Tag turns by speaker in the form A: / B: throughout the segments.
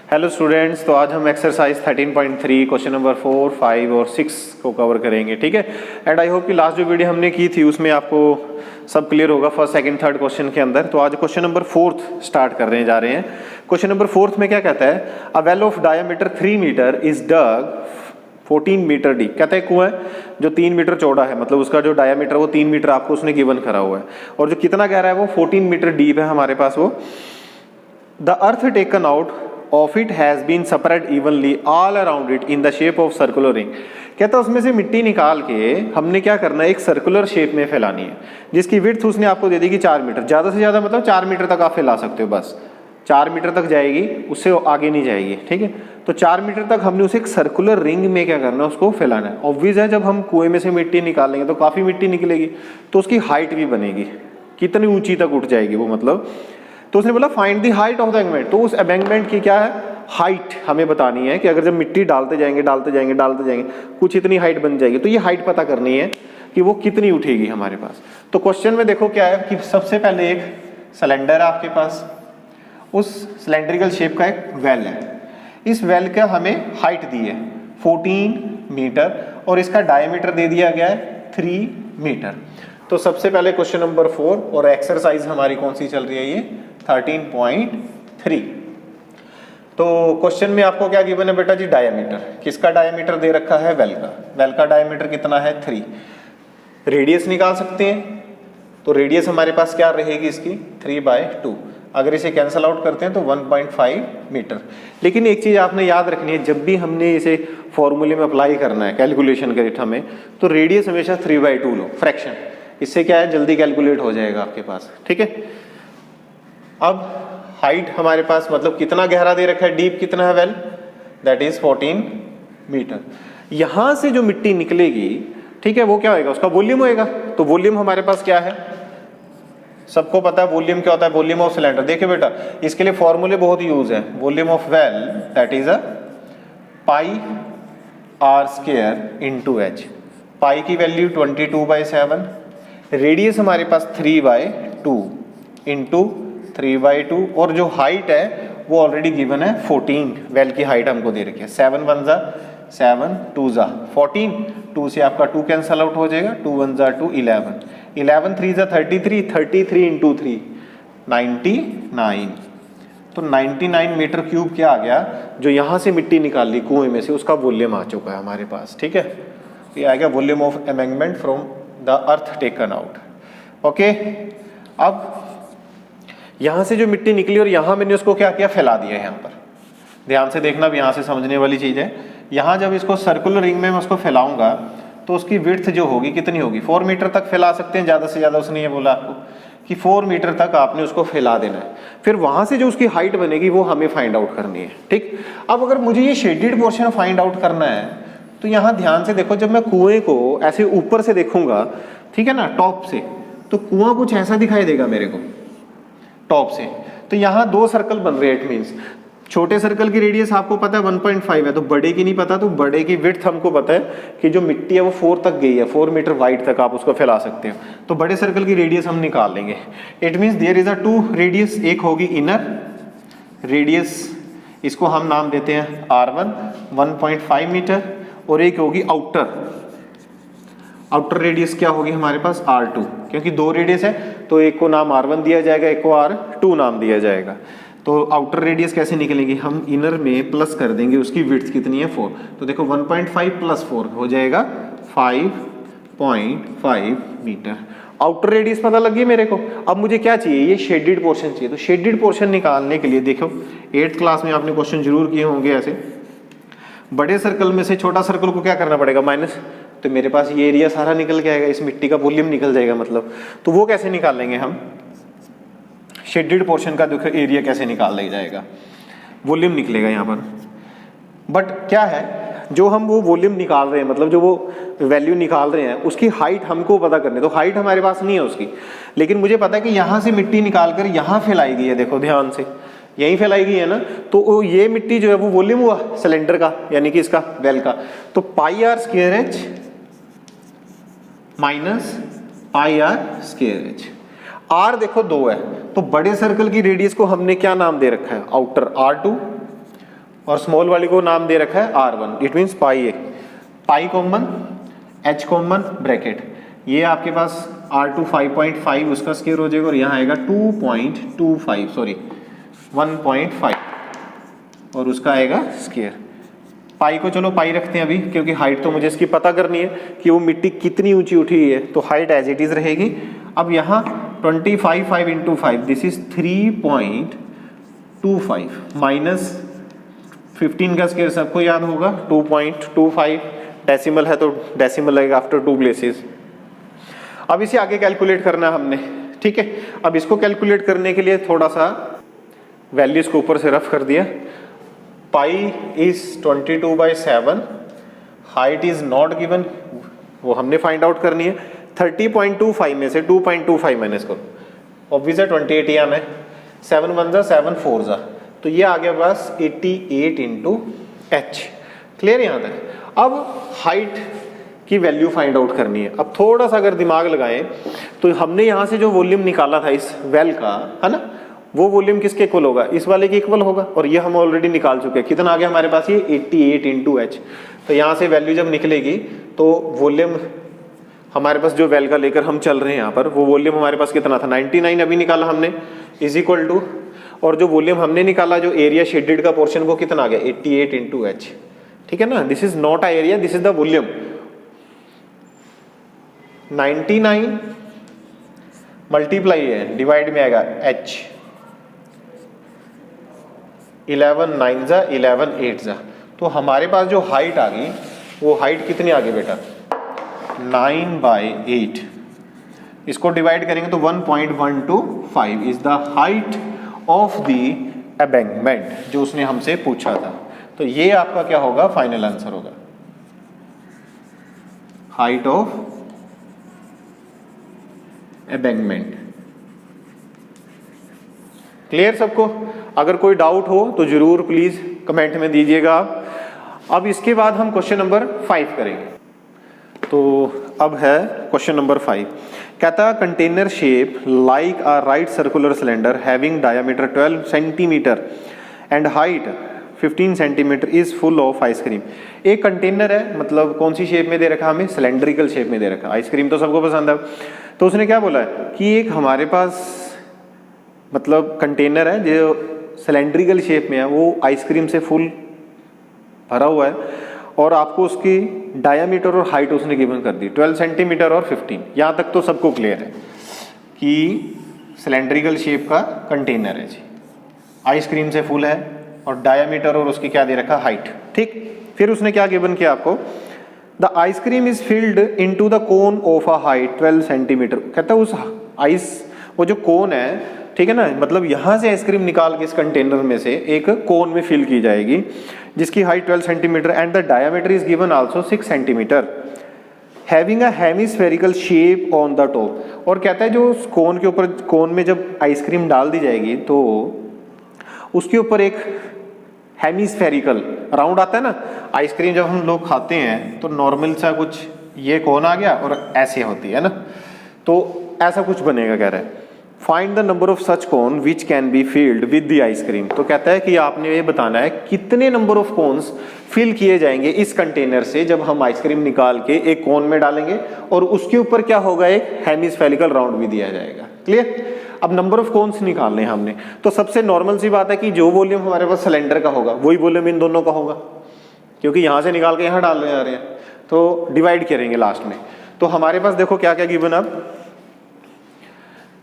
A: Hello students, तो आज हम एक्सरसाइज 13.3 क्वेश्चन नंबर 4, 5 और 6 को कवर करेंगे, ठीक है। एंड आई होप कि लास्ट जो वीडियो हमने की थी उसमें आपको सब क्लियर होगा फर्स्ट, सेकंड, थर्ड क्वेश्चन के अंदर। तो आज क्वेश्चन नंबर 4 स्टार्ट करने जा रहे हैं। क्वेश्चन नंबर 4 में क्या कहता है, a well of diameter 3 metre is dug 14 metre deep. कहते हैं कुआं जो 3 मीटर चौड़ा है, मतलब उसका जो डायमीटर वो 3 मीटर आपको उसने गिवन करा हुआ है, और जो कितना गहरा है वो 14 मीटर डीप है हमारे पास वो। The earth taken out of it has been spread evenly all around it in the shape of circular ring। कहता है उसमें से मिट्टी निकाल के हमने क्या करना है, एक सर्कुलर शेप में फैलानी है, जिसकी विड्थ उसने आपको दे दी कि 4 मीटर, ज़्यादा से ज़्यादा मतलब 4 मीटर तक आप फैला सकते हो, बस 4 मीटर तक जाएगी, उससे आगे नहीं जाएगी, ठीक है। तो 4 मीटर तक हमने उसे एक सर्कुलर रिंग में क्या करना है, उसको फैलाना है। ऑब्वियस है, जब हम कुएं में से मिट्टी निकालेंगे तो काफ़ी मिट्टी निकलेगी, तो उसकी हाइट भी बनेगी, कितनी ऊंची तक उठ जाएगी वो, मतलब। तो उसने बोला find the height of the embankment. तो उस एबैंकमेंट की क्या है, हाइट हमें बतानी है कि अगर जब मिट्टी डालते जाएंगे कुछ इतनी हाइट बन जाएगी, तो ये हाइट पता करनी है कि वो कितनी उठेगी हमारे पास। तो क्वेश्चन में देखो क्या है कि सबसे पहले एक सिलेंडर है आपके पास, उस सिलेंड्रिकल शेप का एक वेल है, इस वेल का हमें हाइट दी है 14 मीटर और इसका डायमीटर दे दिया गया है 3 मीटर। तो सबसे पहले क्वेश्चन नंबर 4 और एक्सरसाइज हमारी कौन सी चल रही है, ये 13.3। तो क्वेश्चन में आपको क्या गिवन है बेटा जी, डायमीटर। किसका डायमीटर दे रखा है, वेल का। वेल का डायमीटर कितना है, 3। रेडियस निकाल सकते हैं, तो रेडियस हमारे पास क्या रहेगी इसकी, 3/2। अगर इसे कैंसल आउट करते हैं तो 1.5 मीटर। लेकिन एक चीज़ आपने याद रखनी है, जब भी हमने इसे फॉर्मूले में अप्लाई करना है कैलकुलेशन के रेट हमें, तो रेडियस हमेशा 3/2 लो, फ्रैक्शन। इससे क्या है, जल्दी कैलकुलेट हो जाएगा आपके पास, ठीक है। अब हाइट हमारे पास मतलब कितना गहरा दे रखा है, डीप कितना है वेल, दैट इज 14 मीटर। यहां से जो मिट्टी निकलेगी, ठीक है, वो क्या होएगा, उसका वॉल्यूम होएगा। तो वॉल्यूम हमारे पास क्या है, सबको पता है वॉल्यूम क्या होता है, वॉल्यूम ऑफ सिलेंडर। देखिए बेटा, इसके लिए फॉर्मूले बहुत यूज है। Volume of well that is a pi are square into h. Pi की वैल्यू 22/7, रेडियस हमारे पास 3/2 इंटू 3/2, और जो हाइट है वो ऑलरेडी गिवन है 14। वेल की हाइट हमको दे रखी है 7 1 जा 7 2 जा 14, 2 से आपका 2 कैंसल आउट हो जाएगा, 2 1 जा 2 11, 11 3 जा 33, 33 इंटू 3 99। तो 99 मीटर क्यूब क्या आ गया, जो यहाँ से मिट्टी निकाल ली कुएं में से, उसका वॉल्यूम आ चुका है हमारे पास, ठीक है। ये आ गया volume of embankment from the earth taken out, okay. अब यहां से जो मिट्टी निकली और यहां मैंने उसको क्या किया, फैला दिया है। यहाँ पर ध्यान से देखना, भी यहां से समझने वाली चीज है। यहां जब इसको सर्कुलर रिंग में मैं उसको फैलाऊंगा तो उसकी विड्थ जो होगी कितनी होगी, 4 मीटर तक फैला सकते हैं ज्यादा से ज्यादा। उसने ये बोला आपको कि 4 मीटर तक आपने उसको फैला देना है। फिर वहां से जो उसकी हाइट बनेगी वो हमें फाइंड आउट करनी है, ठीक। अब अगर मुझे ये शेडेड पोर्शन फाइंड आउट करना है, तो यहाँ ध्यान से देखो, जब मैं कुएं को ऐसे ऊपर से देखूंगा, ठीक है ना, टॉप से, तो कुआं कुछ ऐसा दिखाई देगा मेरे को टॉप से। तो यहाँ 2 सर्कल बन रहे हैं, इट मीन्स छोटे सर्कल की रेडियस आपको पता है 1.5 है, तो बड़े की नहीं पता। तो बड़े की विड्थ हमको पता है कि जो मिट्टी है वो 4 तक गई है, 4 मीटर वाइड तक आप उसको फैला सकते हो। तो बड़े सर्कल की रेडियस हम निकाल लेंगे। It means there is a 2 radius, एक होगी इनर रेडियस, इसको हम नाम देते हैं R1 1.5 मीटर, और एक होगी आउटर रेडियस क्या होगी हमारे पास, R2। क्योंकि 2 रेडियस है तो एक को नाम R1 दिया जाएगा, एक को R2 नाम दिया जाएगा। तो आउटर रेडियस कैसे निकलेंगे, हम इनर में प्लस कर देंगे, उसकी विड्थ कितनी है 4। तो देखो 1.5 + 4 हो जाएगा 5.5 मीटर। आउटर रेडियस पता लगी मेरे को। अब मुझे क्या चाहिए, ये शेडेड पोर्शन चाहिए। तो शेडेड पोर्शन निकालने के लिए देखो 8th क्लास में आपने क्वेश्चन जरूर किए होंगे ऐसे। बड़े सर्कल में से छोटा सर्कल को क्या करना पड़ेगा, माइनस। तो मेरे पास ये एरिया सारा निकल के आएगा, इस मिट्टी का वॉल्यूम निकल जाएगा मतलब। तो वो कैसे निकाल लेंगे हम, शेडेड पोर्शन का देखो एरिया कैसे निकाल लिया जाएगा, वॉल्यूम निकलेगा यहाँ पर। बट क्या है, जो हम वो वॉल्यूम निकाल रहे हैं, मतलब जो वो वैल्यू निकाल रहे हैं, उसकी हाइट हमको पता करनी है। तो हाइट हमारे पास नहीं है उसकी, लेकिन मुझे पता है कि यहाँ से मिट्टी निकाल कर यहाँ फैलाई गई है। देखो ध्यान से, यहीं फैलाई गई है ना। तो ये मिट्टी जो है वो वॉल्यूम हुआ सिलेंडर का, यानी कि इसका वेल का। तो πr² H minus πr² H। R देखो 2 है, तो बड़े सर्कल की रेडियस को हमने क्या नाम दे रखा है, आउटर R2, और स्मॉल वाली को नाम दे रखा है R1, इट मीन्स पाई है, pi common, H common, bracket, ये आपके पास R2 5.5 उसका स्क्वायर हो जाएगा और यहाँ आएगा 2.25 सॉरी 1.5 और उसका आएगा स्क्वायर। पाई को चलो पाई रखते हैं अभी, क्योंकि हाइट तो मुझे इसकी पता करनी है कि वो मिट्टी कितनी ऊंची उठी हुई है, तो हाइट एज इट इज रहेगी। अब यहाँ 25 5 इंटू 5 दिस इज 3.25 माइनस 15 का स्क्वायर सबको याद होगा 2.25, डेसिमल है तो डेसिमल लगेगा आफ्टर 2 प्लेसेस। अब इसे आगे कैलकुलेट करना हमने, ठीक है। अब इसको कैलकुलेट करने के लिए थोड़ा सा वैल्यूज को ऊपर से रफ कर दिया। Pi is 22/7, height is not given, वो हमने फाइंड आउट करनी है। 30.25 में से 2.25 माइनस करो, ऑब्वियस है 28 आना है, 7 1 जा 7 4 जा, तो ये आ गया बस 88 इंटू एच। क्लियर यहाँ तक। अब हाइट की वैल्यू फाइंड आउट करनी है। अब थोड़ा सा अगर दिमाग लगाएं तो हमने यहाँ से जो वॉल्यूम निकाला था इस वेल का, है ना, वो वॉल्यूम किसके इक्वल होगा, इस वाले के इक्वल होगा, और ये हम ऑलरेडी निकाल चुके हैं। कितना आ गया हमारे पास, ये 88 इंटू एच। तो यहाँ से वैल्यू जब निकलेगी तो वॉल्यूम हमारे पास जो वेल का लेकर हम चल रहे हैं यहाँ पर, वो वॉल्यूम हमारे पास कितना था 99 अभी निकाला हमने, इज इक्वल टू, और जो वॉल्यूम हमने निकाला जो एरिया शेडेड का पोर्शन वो कितना आ गया 88 इंटू एच। ठीक है ना, this is not a area, this is the volume. 99 multiply है, डिवाइड में आएगा एच, 11 9 जा 11 8 जा, तो हमारे पास जो हाइट आ गई वो हाइट कितनी आ गई बेटा 9/8। इसको डिवाइड करेंगे तो 1.125 is the height of the embankment, जो उसने हमसे पूछा था। तो ये आपका क्या होगा, फाइनल आंसर होगा, हाइट ऑफ एबैंकमेंट। क्लियर सबको? अगर कोई डाउट हो तो जरूर प्लीज कमेंट में दीजिएगा। अब इसके बाद हम क्वेश्चन नंबर 5 करेंगे। तो अब है क्वेश्चन नंबर 5, कहता container shape like a right circular cylinder having diameter 12 centimetre and height 15 centimetre is full of ice cream. एक कंटेनर है, मतलब कौन सी शेप में दे रखा हमें, सिलेंड्रिकल शेप में दे रखा। आइसक्रीम तो सबको पसंद है, तो उसने क्या बोला है कि एक हमारे पास मतलब कंटेनर है जो सिलेंड्रिकल शेप में है, वो आइसक्रीम से फुल भरा हुआ है, और आपको उसकी डायामीटर और हाइट उसने गिवन कर दी 12 सेंटीमीटर और 15। यहाँ तक तो सबको क्लियर है कि सिलेंड्रिकल शेप का कंटेनर है जी, आइसक्रीम से फुल है, और डायामीटर और उसकी क्या दे रखा, हाइट। ठीक, फिर उसने क्या गिवन किया आपको, the ice cream is filled into the cone of a height 12 centimetre. कहता है उस आइस, वो जो कोन है, ठीक है ना, मतलब यहाँ से आइसक्रीम निकाल के इस कंटेनर में से एक कोन में फिल की जाएगी जिसकी height 12 centimetre and the diameter is given also 6 centimetre having a hemispherical shape on the top. और कहता है जो कोन के ऊपर, कोन में जब आइसक्रीम डाल दी जाएगी तो उसके ऊपर एक हेमिस्फेरिकल राउंड आता है ना, आइसक्रीम जब हम लोग खाते हैं तो नॉर्मल सा कुछ ये कोन आ गया और ऐसे होती है ना, तो ऐसा कुछ बनेगा। कह रहा है find the number of such cone which can be filled with the ice cream. तो कहता है कि आपने ये बताना है कितने नंबर ऑफ कोन्स फिल किए जाएंगे इस कंटेनर से जब हम आइसक्रीम निकाल के एक कोन में डालेंगे और उसके ऊपर क्या होगा, एक हेमिस्फेरिकल राउंड भी दिया जाएगा। क्लियर? अब नंबर ऑफ कोन्स निकालने हैं हमने, तो सबसे नॉर्मल सी बात है कि जो वॉल्यूम हमारे पास सिलेंडर का होगा वही वॉल्यूम इन दोनों का होगा, क्योंकि यहां से निकाल के यहां डालने जा रहे हैं, तो डिवाइड करेंगे लास्ट में। तो हमारे पास देखो क्या क्या गिवन, अब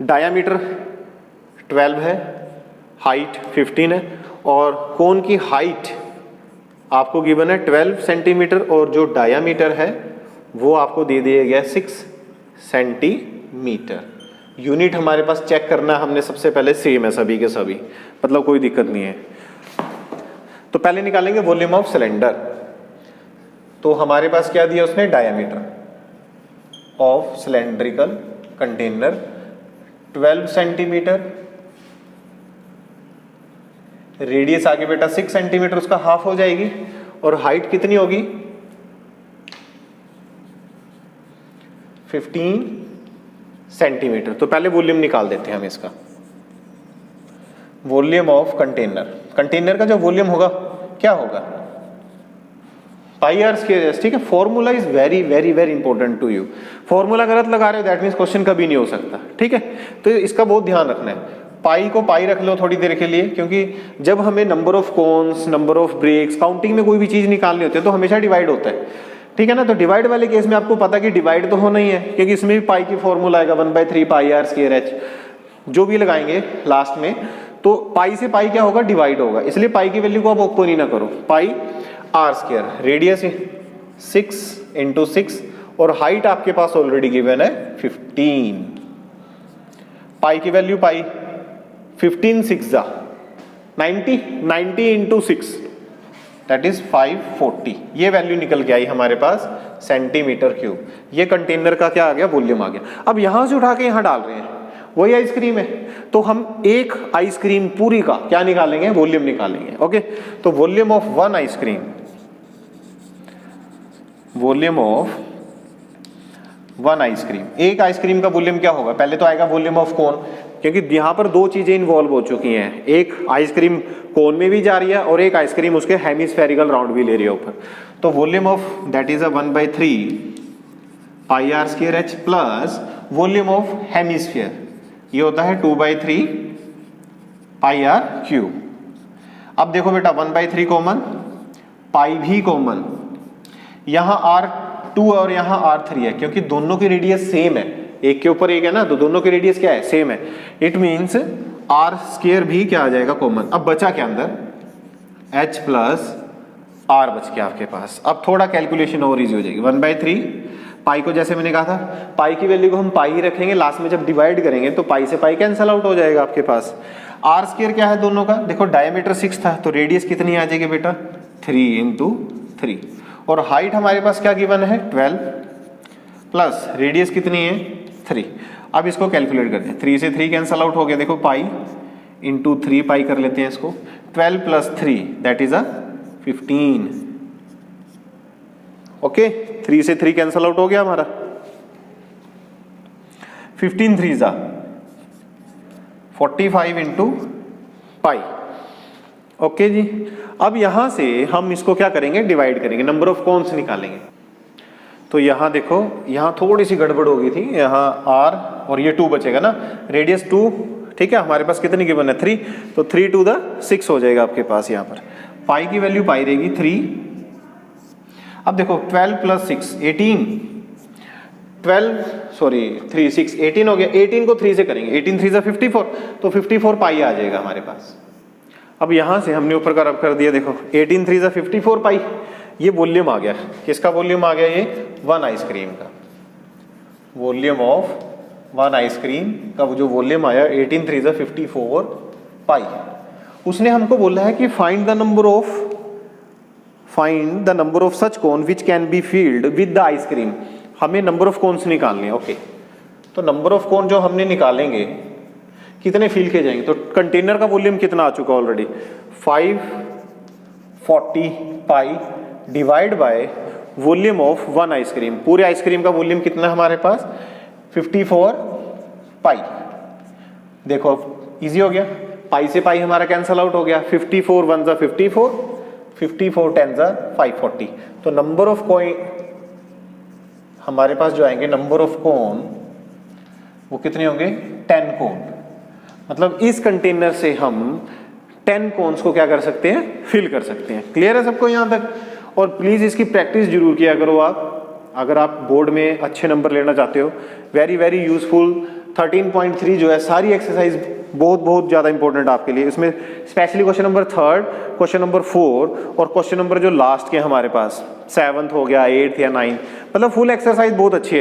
A: डायामीटर 12 है, हाइट 15 है, और कोन की हाइट आपको गिवन है 12 सेंटीमीटर, और जो डायामीटर है वो आपको दे दिया गया 6 सेंटीमीटर। यूनिट हमारे पास चेक करना हमने सबसे पहले सेम है सभी के सभी, मतलब कोई दिक्कत नहीं है। तो पहले निकालेंगे वॉल्यूम ऑफ सिलेंडर। तो हमारे पास क्या दिया उसने, diameter of cylindrical container 12 centimetre, radius आगे बेटा 6 सेंटीमीटर, उसका हाफ हो जाएगी, और हाइट कितनी होगी 15 सेंटीमीटर। तो पहले वॉल्यूम निकाल देते हैं हम इसका, वॉल्यूम ऑफ कंटेनर। कंटेनर का जो वॉल्यूम होगा क्या होगा पाई आर स्क्वायर एच, ठीक है। Formula is very very very important to you. Formula गलत लगा रहे हो दैट मीन्स क्वेश्चन कभी नहीं हो सकता, ठीक है। तो इसका बहुत ध्यान रखना है। पाई को पाई रख लो थोड़ी देर के लिए, क्योंकि जब हमें number of cones, number of bricks, counting में कोई भी चीज निकालनी होती है तो हमेशा डिवाइड होता है, ठीक है ना। तो डिवाइड वाले केस में आपको पता कि डिवाइड तो होना ही है, क्योंकि इसमें भी पाई की फॉर्मूला आएगा 1/3 पाई आर स्क्वायर एच, जो भी लगाएंगे लास्ट में। तो पाई से पाई क्या होगा, डिवाइड होगा, इसलिए पाई की वैल्यू को आप ओपन ही ना करो। पाई आर स्क्वायर, रेडियस 6 × 6 और हाइट आपके पास ऑलरेडी गिवन है 15। पाई की वैल्यू पाई 15 6 90 × 6 दैट इज 540। ये वैल्यू निकल के आई हमारे पास सेंटीमीटर क्यूब। ये कंटेनर का क्या आ गया, वॉल्यूम आ गया। अब यहां से उठा के यहां डाल रहे हैं, वही आइसक्रीम है, तो हम एक आइसक्रीम पूरी का क्या निकालेंगे, वॉल्यूम निकालेंगे। ओके, तो volume of one ice cream, volume of one ice cream, एक आइसक्रीम का वॉल्यूम क्या होगा, पहले तो आएगा वॉल्यूम ऑफ कोन, क्योंकि यहां पर दो चीजें इन्वॉल्व हो चुकी हैं, एक आइसक्रीम कोन में भी जा रही है और एक आइसक्रीम उसके हेमिस्फेरिकल राउंड भी ले रही है ऊपर। तो volume of that is 1/3 pi are square H plus volume of hemisphere, ये होता है 2/3 पाई आर क्यूब। अब देखो बेटा 1/3 कॉमन, पाई भी कॉमन, यहां R2 और यहां R3 है, क्योंकि दोनों की रेडियस सेम है, एक के ऊपर एक है ना, तो दोनों की रेडियस क्या है, सेम है। इट मींस आर स्क्वायर भी क्या आ जाएगा, कॉमन। अब बचा क्या अंदर, H प्लस R बच गया आपके पास। अब थोड़ा कैलकुलेशन और इजी हो जाएगी। 1/3 पाई को जैसे मैंने कहा था, पाई की वैल्यू को हम पाई ही रखेंगे, लास्ट में जब डिवाइड करेंगे तो पाई से पाई कैंसल आउट हो जाएगा आपके पास। आर स्क्वायर क्या है दोनों का, देखो डायमीटर 6 था, तो रेडियस कितनी आ जाएगी बेटा, 3 × 3, और हाइट हमारे पास क्या गिवन है 12 प्लस रेडियस कितनी है 3। अब इसको कैलकुलेट करते हैं, 3 से 3 कैंसल आउट हो गया, देखो पाई × 3 पाई कर लेते हैं इसको, 12 + 3 दैट इज 15। ओके, 3 से 3 कैंसल आउट हो गया हमारा, 15 3 45 × पाई। ओके जी, अब यहां से हम इसको क्या करेंगे, डिवाइड करेंगे, नंबर ऑफ कोन्स निकालेंगे। तो यहां देखो, यहां थोड़ी सी गड़बड़ हो गई थी, यहां R और ये 2 बचेगा ना, रेडियस 2, ठीक है, हमारे पास कितनी गिवन है 3, तो 3 × 2 6 हो जाएगा आपके पास। यहाँ पर पाई की वैल्यू पाई रहेगी 3। अब देखो 12 + 6 18, 3 6 18 हो गया, 18 को 3 से करेंगे, 18 3 = 54, तो 54 पाई आ जाएगा हमारे पास। अब यहां से हमने ऊपर का रब कर दिया, देखो 18 3 = 54 पाई, ये वॉल्यूम आ गया। किसका वॉल्यूम आ गया, ये वन आइसक्रीम का, वॉल्यूम ऑफ वन आइसक्रीम का जो वॉल्यूम आया 18 3 = 54 पाई। उसने हमको बोला है कि find the number of such cone which can be field with the ice cream. हमें नंबर ऑफ कोन्स निकालने हैं। ओके, तो नंबर ऑफ कोन जो हमने निकालेंगे कितने फील किए जाएंगे, तो कंटेनर का वॉल्यूम कितना आ चुका already 540 pi divide by volume of one ice cream. पूरे आइसक्रीम का वॉल्यूम कितना है हमारे पास 54 पाई। देखो इजी हो गया, पाई से पाई हमारा कैंसल आउट हो गया, 54 1 = 54, 54 10 = 540। तो नंबर ऑफ कोन हमारे पास जो आएंगे, नंबर ऑफ कोन वो कितने होंगे 10 कोन। मतलब इस कंटेनर से हम 10 कोन्स को क्या कर सकते हैं, फिल कर सकते हैं। क्लियर है सबको यहाँ तक। और प्लीज इसकी प्रैक्टिस जरूर किया करो आप, अगर आप बोर्ड में अच्छे नंबर लेना चाहते हो। वेरी वेरी यूजफुल 13.3 जो है, सारी एक्सरसाइज बहुत ज़्यादा इंपॉर्टेंट आपके लिए। इसमें specially question number 3, question number 4 और क्वेश्चन नंबर जो लास्ट के हमारे पास 7th हो गया, 8th या 9th, मतलब फुल एक्सरसाइज बहुत अच्छी है।